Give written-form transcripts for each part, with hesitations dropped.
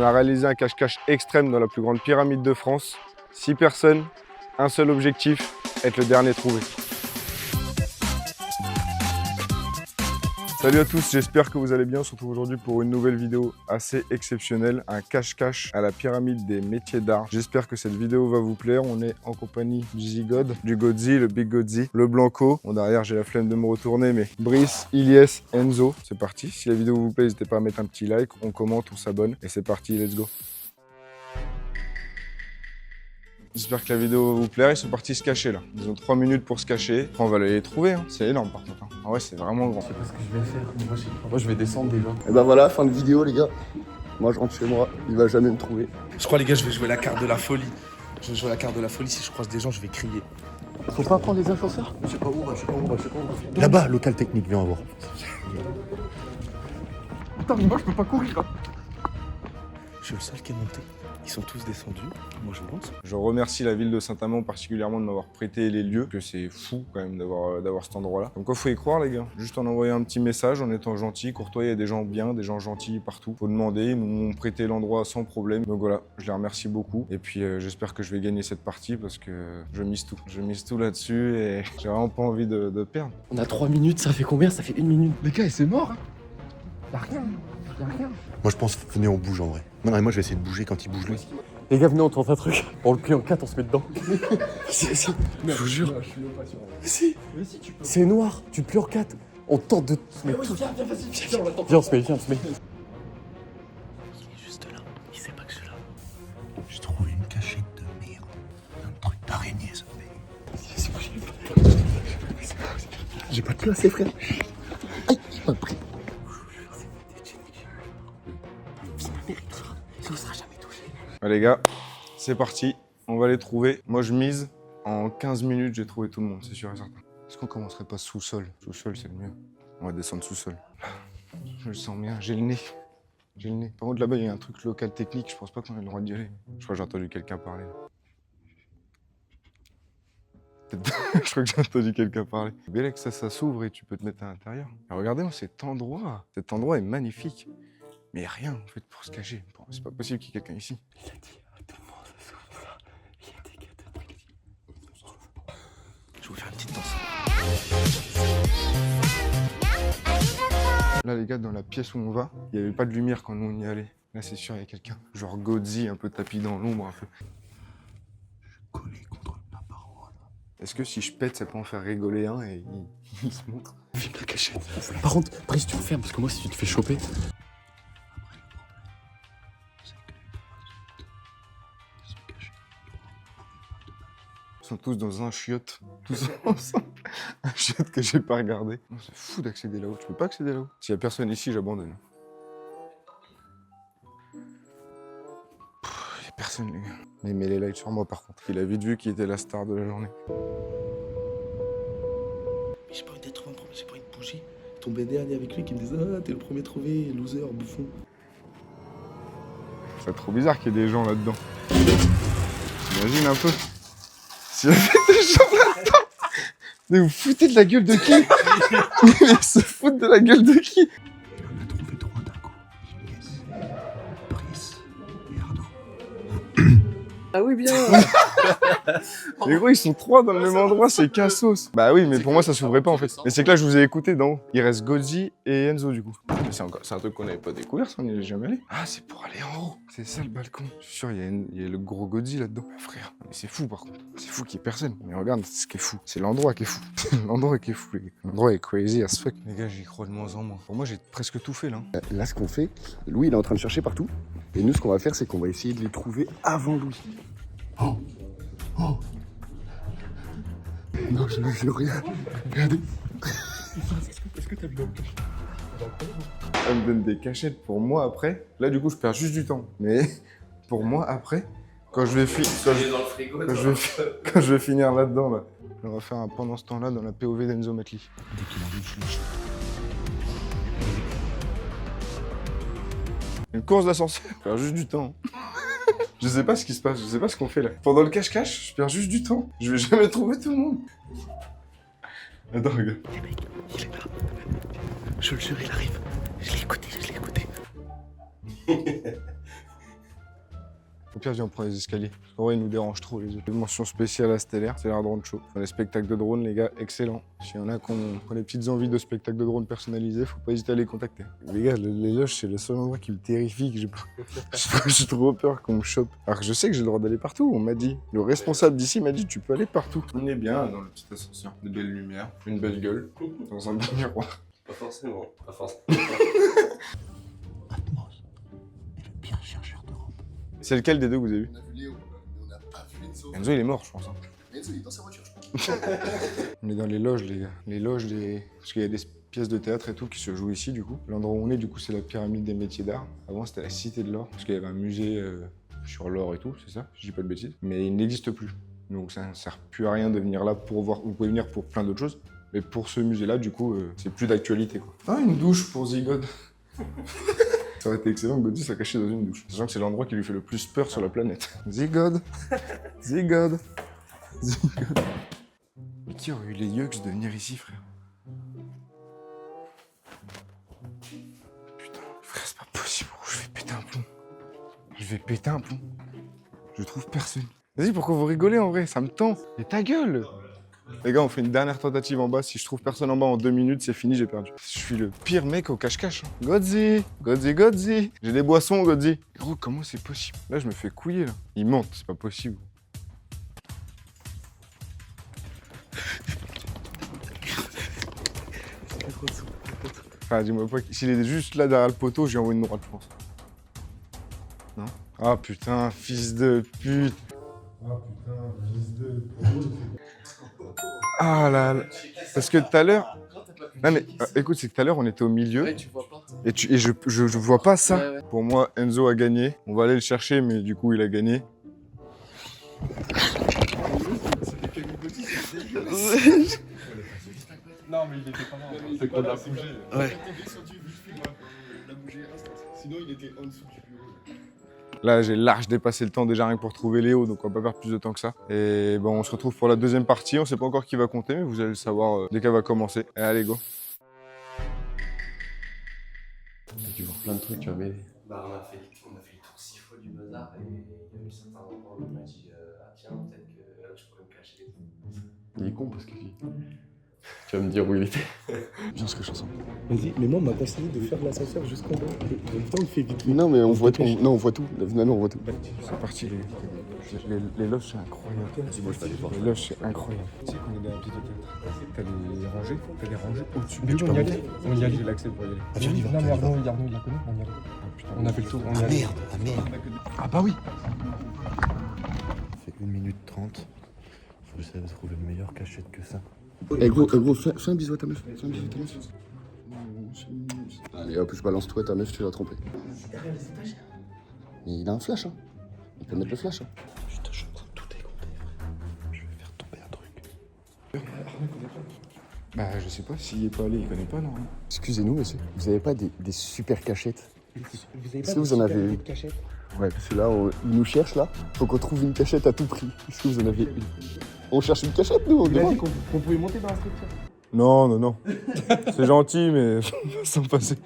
a réalisé un cache-cache extrême dans la plus grande pyramide de France. 6 personnes, un seul objectif, être le dernier trouvé. Salut à tous, j'espère que vous allez bien. On se retrouve aujourd'hui pour une nouvelle vidéo assez exceptionnelle, un cache-cache à la pyramide des métiers d'art. J'espère que cette vidéo va vous plaire. On est en compagnie du Zigod, du Godzi, le Big Godzi, le Blanco. Bon, derrière, j'ai la flemme de me retourner, mais Brice, Ilyes, Enzo, c'est parti. Si la vidéo vous plaît, n'hésitez pas à mettre un petit like, on commente, on s'abonne et c'est parti, let's go. J'espère que la vidéo va vous plaire. Ils sont partis se cacher là. Ils ont 3 minutes pour se cacher. Après, on va aller les trouver. Hein. C'est énorme par contre. Hein. Ah ouais, c'est vraiment grand. Je sais pas ce que je vais faire. Moi, je vais descendre déjà. Et bah voilà, fin de vidéo, les gars. Moi, je rentre chez moi. Il va jamais me trouver. Je crois, les gars, je vais jouer la carte de la folie. Je vais jouer la carte de la folie. Si je croise des gens, je vais crier. Faut pas prendre les ascenseurs? Je sais pas où, je sais pas où. Là-bas, local technique, viens voir. Attends, mais moi, je peux pas courir. Là. Je suis le seul qui est monté. Ils sont tous descendus. Moi, je monte. Je remercie la ville de Saint-Amand particulièrement de m'avoir prêté les lieux, que c'est fou quand même d'avoir cet endroit-là. Donc il faut y croire les gars, juste en envoyant un petit message, en étant gentil, courtois, il y a des gens bien, des gens gentils partout. Faut demander, ils m'ont prêté l'endroit sans problème. Donc voilà, je les remercie beaucoup. Et puis j'espère que je vais gagner cette partie parce que je mise tout. Je mise tout là-dessus et j'ai vraiment pas envie de perdre. On a 3 minutes, ça fait combien? Ça fait 1 minute. Les gars, c'est mort, hein? Y'a rien. Y'a rien. Moi, je pense, venez, on bouge en vrai. Non, mais moi, je vais essayer de bouger quand il bouge lui. Les gars, venez, on tente un truc. On le plie en 4, on se met dedans. Si, je vous jure. Je suis même pas sûr. Si. Mais si, tu peux. C'est noir, tu le plies en 4. On tente de se mettre tout. Viens, vas-y, on va tenter. Viens, on se met, viens, on se met. Il est juste là, il sait pas que je suis là. J'ai trouvé une cachette de merde. Un truc d'araignée, ça fait. J'ai pas de place, les frères. Aïe, j'ai pas pris. Il ne sera jamais touché. Allez les gars, c'est parti, on va les trouver. Moi je mise, en 15 minutes j'ai trouvé tout le monde, c'est sûr et certain. Est-ce qu'on commencerait pas sous-sol? Sous-sol c'est le mieux. On va descendre sous-sol. Je le sens bien, j'ai le nez. J'ai le nez. Par contre là-bas il y a un truc local technique, je pense pas qu'on ait le droit d'y aller. Je crois que j'ai entendu quelqu'un parler. Je crois que j'ai entendu quelqu'un parler. C'est bien que ça s'ouvre et tu peux te mettre à l'intérieur. Regardez-moi cet endroit est magnifique. Mais il n'y a rien en fait pour se cacher. Bon, c'est pas possible qu'il y ait quelqu'un ici. Il a dit à tout le monde, ça s'ouvre là. Il y a des gars dedans, il a dit. Je vais vous faire une petite danse. Là les gars, dans la pièce où on va, il n'y avait pas de lumière quand nous on y allait. Là c'est sûr, il y a quelqu'un. Genre Godzi, un peu tapis dans l'ombre un peu. Je suis collé contre la paroi là. Est-ce que si je pète, ça peut en faire rigoler un et il se montre? Vive la cachette. Par contre, Brice, tu me fermes parce que moi, si tu te fais choper. Ils sont tous dans un chiotte, tous ensemble. Un chiotte que j'ai pas regardé. C'est fou d'accéder là-haut, tu peux pas accéder là-haut. S'il y a personne ici, j'abandonne. Il y a personne les gars. Mais il met les lights sur moi par contre. Il a vite vu qui était la star de la journée. Mais j'ai pas envie d'être trop en premier, j'ai pas envie de bouger. Tomber dernier avec lui qui me disait ah t'es le premier trouvé, loser, bouffon. C'est trop bizarre qu'il y ait des gens là-dedans. T'imagines un peu? S'il y avait des gens là-dedans. Mais vous foutez de la gueule de qui? Mais ils se foutent de la gueule de qui? On a trouvé 3 d'un coup. Yes. Brice et Arnaud. Ah oui, bien. Mais gros, ils sont 3 dans le même endroit, c'est cassos. Bah oui, mais pour moi, ça s'ouvrait pas en fait. Mais c'est que là, je vous ai écouté d'en haut. Il reste Godzi et Enzo du coup. Mais c'est un truc qu'on n'avait pas découvert, ça, on n'y est jamais allé. Ah, c'est pour aller en haut. C'est ça le balcon. Je suis sûr, il y a le gros Godzi là-dedans. Ah, frère, mais c'est fou par contre. C'est fou qu'il y ait personne. Mais regarde, c'est ce qui est fou. C'est l'endroit qui est fou. L'endroit qui est fou, les gars. L'endroit est crazy as fuck. Les gars, j'y crois de moins en moins. Pour moi, j'ai presque tout fait là. Là, ce qu'on fait, Louis, il est en train de chercher partout. Et nous, ce qu'on va faire, c'est qu'on va essayer de les trouver avant Louis. Oh! Oh! Non, je ne rien. Regardez. Est-ce que t'as vu Elle me donne des cachettes pour moi après. Là, du coup, je perds juste du temps. Mais pour moi après, quand je vais, quand je vais finir là-dedans, là, on va faire pendant ce temps-là dans la POV d'Enzo Matli. Dès qu'il arrive, je le chute. Une course d'ascenseur, je perds juste du temps. Je sais pas ce qui se passe, je sais pas ce qu'on fait là. Pendant le cache-cache, je perds juste du temps. Je vais jamais trouver tout le monde. Attends, regarde. Les mecs, il est là. Je le jure, il arrive. Je l'ai écouté, Au pire, viens, on prend les escaliers. Parce qu'en vrai, ils nous dérangent trop, les autres. Mention spéciale à Stellaire, c'est l'Air Drone Show. Enfin, les spectacles de drone, les gars, excellent. S'il y en a qui ont des petites envies de spectacles de drone personnalisés, faut pas hésiter à les contacter. Les gars, les loges, c'est le seul endroit qui me terrifie, que j'ai trop peur qu'on me chope. Alors que je sais que j'ai le droit d'aller partout, on m'a dit. Le responsable d'ici m'a dit, tu peux aller partout. On est bien dans le petit ascenseur. Des belles lumières, une belle gueule, dans un bon miroir. Pas forcément, pas forcément. Atmos est le pire chercheur d'Europe. C'est lequel des deux que vous avez vu? On a vu Léo, mais on n'a pas vu Enzo. Enzo, il est mort, je pense. Hein. Enzo, il est dans sa voiture, je crois. On est dans les loges, les gars. Les loges des... Parce qu'il y a des pièces de théâtre et tout qui se jouent ici, du coup. L'endroit où on est, du coup, c'est la pyramide des métiers d'art. Avant, c'était la Cité de l'Or, parce qu'il y avait un musée sur l'or et tout, c'est ça, si je dis pas de bêtises. Mais il n'existe plus. Donc ça ne sert plus à rien de venir là pour voir. Vous pouvez venir pour plein d'autres choses. Mais pour ce musée-là, du coup, c'est plus d'actualité, quoi. Ah, une douche pour Zygod. Ça aurait été excellent que Godzi soit caché dans une douche. Sachant que c'est l'endroit qui lui fait le plus peur sur la planète. Zygod. Zygod. Zygod. Mais qui aurait eu les yeux de venir ici, frère? Putain, frère, c'est pas possible. Je vais péter un plomb. Je vais péter un plomb. Je trouve personne. Vas-y, pourquoi vous rigolez en vrai? Ça me tend. Mais ta gueule! Les gars, on fait une dernière tentative en bas. Si je trouve personne en bas en 2 minutes, c'est fini, j'ai perdu. Je suis le pire mec au cache-cache. Godzi! Godzi, Godzi! J'ai des boissons, Godzi. Gros, comment c'est possible? Là, je me fais couiller, là. Il ment, c'est pas possible. Enfin, dis-moi pas, s'il est juste là derrière le poteau, j'ai envoyé une droite, je pense. Non? Ah putain, fils de pute! Ah putain, fils de pute! Ah là là! Parce que tout à l'heure... Non mais, écoute, c'est que tout à l'heure, on était au milieu. Ouais, tu vois pas. Et je vois pas ça. Ouais, ouais. Pour moi, Enzo a gagné. On va aller le chercher, mais du coup, il a gagné. Non, mais il était pas mort. C'est qu'on l'a bougé. Ouais. Sinon, il était en dessous du bureau. Là, j'ai large dépassé le temps déjà rien que pour trouver Léo, donc on va pas perdre plus de temps que ça. Et bon, on se retrouve pour la deuxième partie. On sait pas encore qui va compter, mais vous allez le savoir dès qu'elle va commencer. Et allez, go. T'as dû voir plein de trucs, tu vas m'aider. Bah, on a fait le tour 6 fois du Mozart et il y a eu certains endroits où on m'a dit ah tiens, peut-être que je pourrais me cacher. Il est con parce que tu vas me dire où il était. Viens, on se cache ensemble. Vas-y, mais moi, on m'a conseillé de faire l'ascenseur jusqu'en bas. Putain, on fait vite. Non, mais on voit tout. Non, on voit tout. Finalement, on voit tout. C'est parti. Les loges, c'est incroyable. Les loges, c'est incroyable. Tu sais qu'on est dans un petit théâtre. T'as des rangées, au-dessus. Mais tu peux monter. On y allait. J'ai l'accès pour y aller. Ah, tu y vas. Non, mais Arnaud, il la connaît, on y allait. On a fait le tour. Ah merde, ah merde. Ah bah oui. Ça fait 1 minute 30. Faut que j'essaie de trouver une meilleure cachette que ça. Eh gros, fais un bisou à ta meuf. Fais un bisou à ta meuf. Allez hop, je balance toi, ta meuf, tu l'as trompé. Mais il a un flash, hein. On peut mettre le flash, hein. Putain, je suis en train de tout décompter, frère. Je vais faire tomber un truc. Bah je sais pas, s'il est pas allé, il connaît pas, non. Excusez-nous, monsieur. Vous avez pas des super cachettes? Vous avez Est-ce que vous en avez une? cachette? Ouais, parce que là, ils nous cherchent, là. Faut qu'on trouve une cachette à tout prix. Est-ce que vous en avez une? On cherche une cachette, nous, on Il a demande. dit qu'on pouvait monter dans la structure. Non, non, non. C'est gentil, mais sans passer.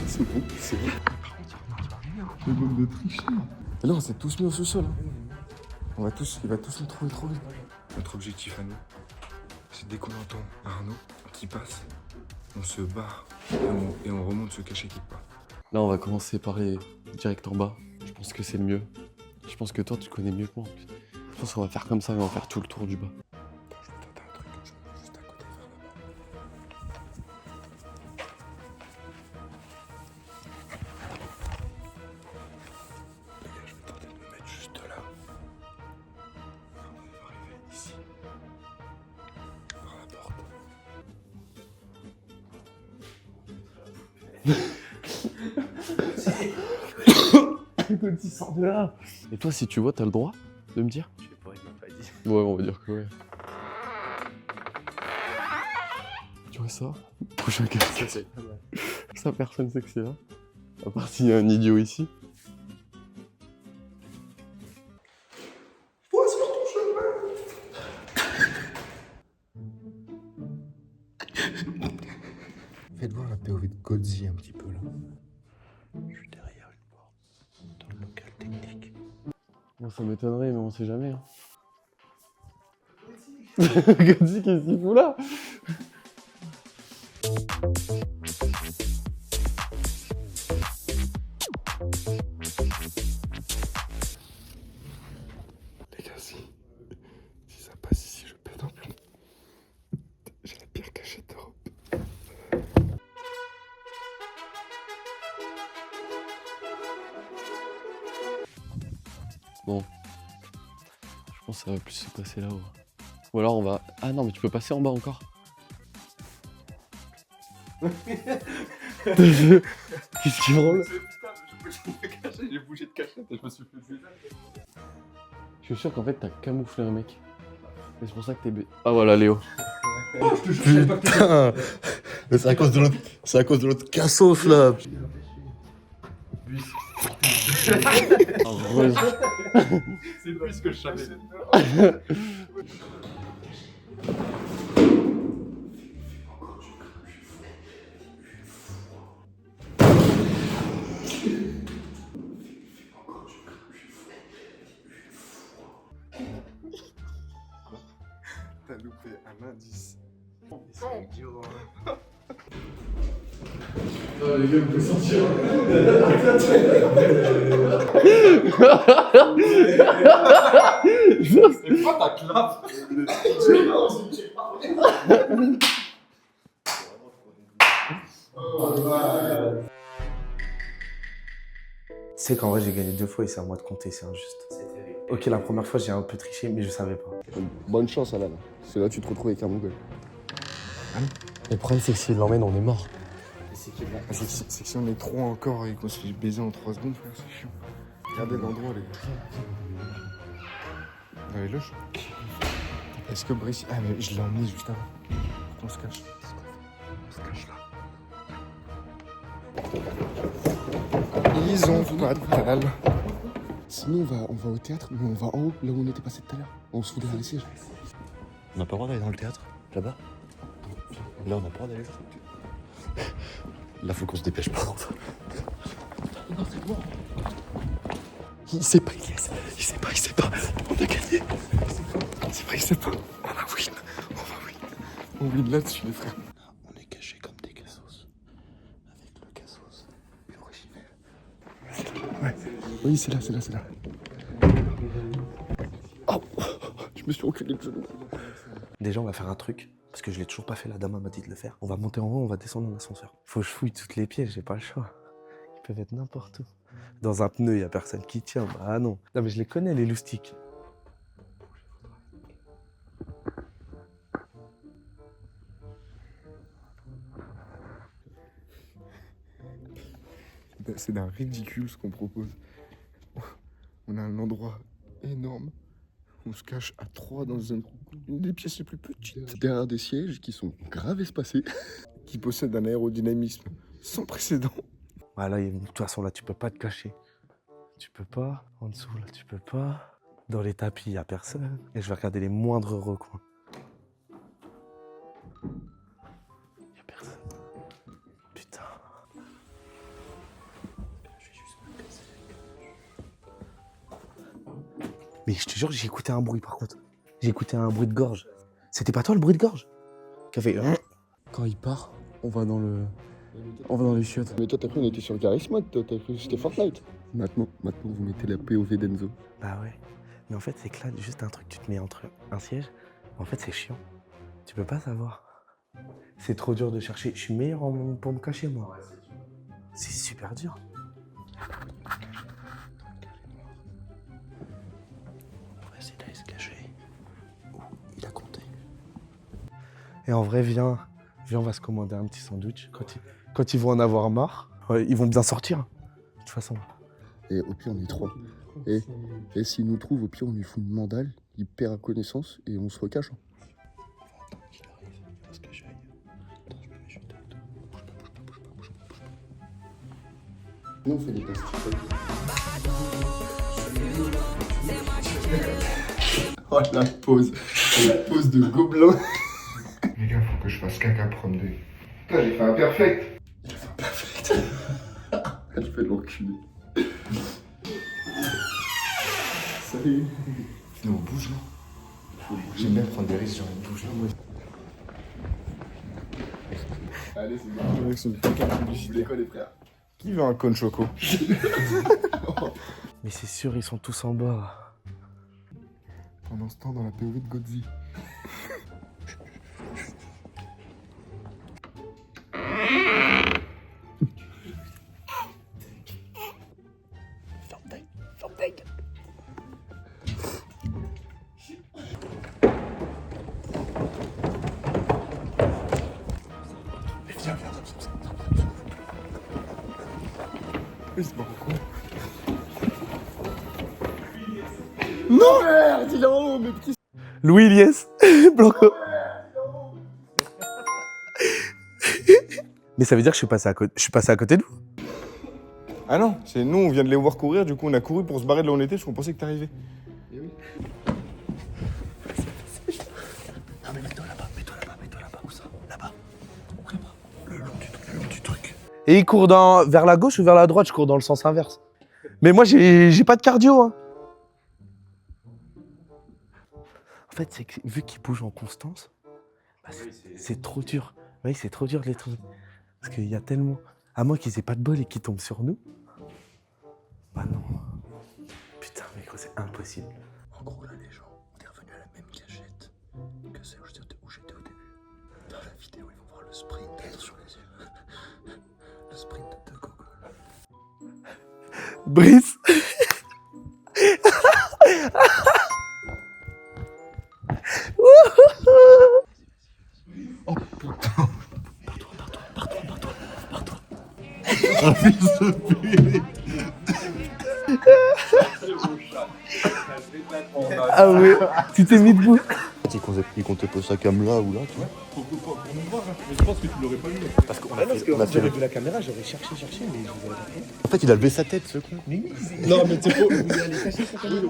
C'est bon, c'est bon. Le bande de tricher. Et là, on s'est tous mis au sous-sol. Hein. Il va tous nous trouver trop vite. Notre objectif à nous, c'est dès qu'on entend Arnaud qui passe, on se barre et on remonte se cacher quelque part. Là, on va commencer par aller direct en bas. Je pense que c'est le mieux. Je pense que toi, tu connais mieux que moi. Je pense qu'on va faire comme ça et on va faire tout le tour du bas. Je vais tenter un truc, juste à côté vers là-bas. Les gars, je vais tenter de me mettre juste là. On va arriver ici. Par la porte. Écoute, il sort de là. Et toi, si tu vois, t'as le droit de me dire? Je sais pas, il m'a pas dit. Ouais, on va dire que ouais. Tu vois ça? Prochain casque. Ça, personne sait que c'est là. À part s'il y a un idiot ici. Faites voir la la POV de Godzi un petit peu là. Je suis derrière une porte, dans le local technique. Bon, ça m'étonnerait, mais on sait jamais. Hein. Godzi, qu'est-ce qu'il fout là? Les gars, si ça passe ici, je pète un plomb. J'ai la pire cachette d'Europe. Bon. Je pense que ça va plus se passer là-haut. Ou alors on va... Ah non, mais tu peux passer en bas encore. Qu'est-ce qui roule? J'ai bougé de cachette et je me suis fait bizarre. Je suis sûr qu'en fait t'as camouflé un mec. Et c'est pour ça que t'es... Ah voilà Léo. Putain. Mais c'est à cause de l'autre cassos là. Heureuse. C'est plus que je savais. T'as loupé un indice. Les gars, vous pouvez sortir. C'est pas ta clap. Tu sais qu'en vrai j'ai gagné 2 fois et c'est à moi de compter, c'est injuste. C'est terrible. Ok, la première fois j'ai un peu triché mais je savais pas. Bonne chance, Alan. Parce que là, tu te retrouves avec un mongol. Le problème c'est que s'il l'emmène, on est mort. C'est que si on est trop encore et qu'on se fait baiser en 3 secondes, frère, c'est chiant. Regardez l'endroit, les gars. Dans les loges. Est-ce que Brice... Ah, mais je l'ai emmené juste avant. Faut qu'on se cache. On se cache là. Ils ont pas de dalle. Sinon, on va au théâtre, mais on va en haut, là où on était passé tout à l'heure. On se fout derrière les sièges. On n'a pas le droit d'aller dans le théâtre, là-bas. Là, on n'a pas le droit d'aller. Là, faut qu'on se dépêche par contre. Il sait pas, yes. Il sait pas. On a gagné. Il sait pas. On a win. On va win. On win là-dessus, les frères. On est cachés comme des cassos. Avec le cassos originel. Ouais. Oui, c'est là. Oh, je me suis enculé le genou. Déjà on va faire un truc, parce que je l'ai toujours pas fait, la dame m'a dit de le faire. On va monter en haut, on va descendre en ascenseur. Faut que je fouille toutes les pièces, j'ai pas le choix. Ils peuvent être n'importe où. Dans un pneu, y a personne qui tient. Bah non. Non mais je les connais les loustiques. C'est d'un ridicule ce qu'on propose. On a un endroit énorme. On se cache à 3 dans une des pièces les plus petites. Derrière des sièges qui sont grave espacés. Qui possèdent un aérodynamisme sans précédent. Voilà, de toute façon là tu peux pas te cacher. Tu peux pas. En dessous là tu peux pas. Dans les tapis y a personne. Et je vais regarder les moindres recoins. Y a personne. Putain. Mais je te jure, j'ai écouté un bruit par contre. J'ai écouté un bruit de gorge. C'était pas toi le bruit de gorge? Qui a fait... Quand il part, on va dans les chiottes. Mais toi, t'as cru on était sur le Garry's Mod, toi, t'as cru que c'était Fortnite. Maintenant, vous mettez la POV d'Enzo. Bah ouais. Mais en fait, c'est que là, juste un truc, tu te mets entre un siège. En fait, c'est chiant. Tu peux pas savoir. C'est trop dur de chercher. Je suis meilleur pour me cacher, moi. C'est super dur. On va essayer d'aller se cacher. Oh, il a compté. Et en vrai, viens, on va se commander un petit sandwich. Quand ils vont en avoir marre, ouais, ils vont bien sortir. De toute façon. Et au pire, on est 3. Et s'il nous trouve, au pire, on lui fout une mandale, il perd connaissance et on se recache. Attends qu'il arrive, il va se cacher ailleurs. Attends, je me mets juste derrière toi. Bouge pas. Nous, on fait des tests. Oh, la pause de gobelin. Les gars, faut que je fasse caca prom 2. Putain, j'ai fait un perfect. Je fais l'enculé. Salut. Non, on bouge là. J'aime bien prendre des risques, genre on bouge là. Allez, c'est bon. Avec son petit L'école les frères. Qui veut un cône choco? Mais c'est sûr, ils sont tous en bas. Pendant ce temps, dans la POV de Godzi. Il se barre quoi? Non merde, il est en haut, mais petit. Louis Iliès, Blanco. Mais ça veut dire que je suis passé à côté de vous. Ah non, c'est nous, on vient de les voir courir, du coup on a couru pour se barrer de là où on était parce qu'on pensait que t'arrivais. Et il court vers la gauche ou vers la droite, je cours dans le sens inverse. Mais moi, j'ai pas de cardio. Hein. En fait, c'est que vu qu'il bouge en constance, bah, c'est trop dur. Oui, c'est trop dur de les trouver. Parce qu'il y a tellement... À moins qu'ils aient pas de bol et qu'ils tombent sur nous. Bah non. Putain, mais gros, c'est impossible. En gros, là, les gens, on est revenu à la même cachette que celle où j'étais au début. Dans la vidéo, ils vont voir le sprint. Attention les yeux. Le sprint de Coco. Brice. Ah ouais, tu t'es mis debout. Il comptait pas sa cam là ou là, tu vois. Parce que j'aurais vu la caméra, j'aurais cherché, mais je vous aurais pas fait. En fait, il a levé sa tête, ce con. Non, mais t'es faux. Il allait cacher sa caméra.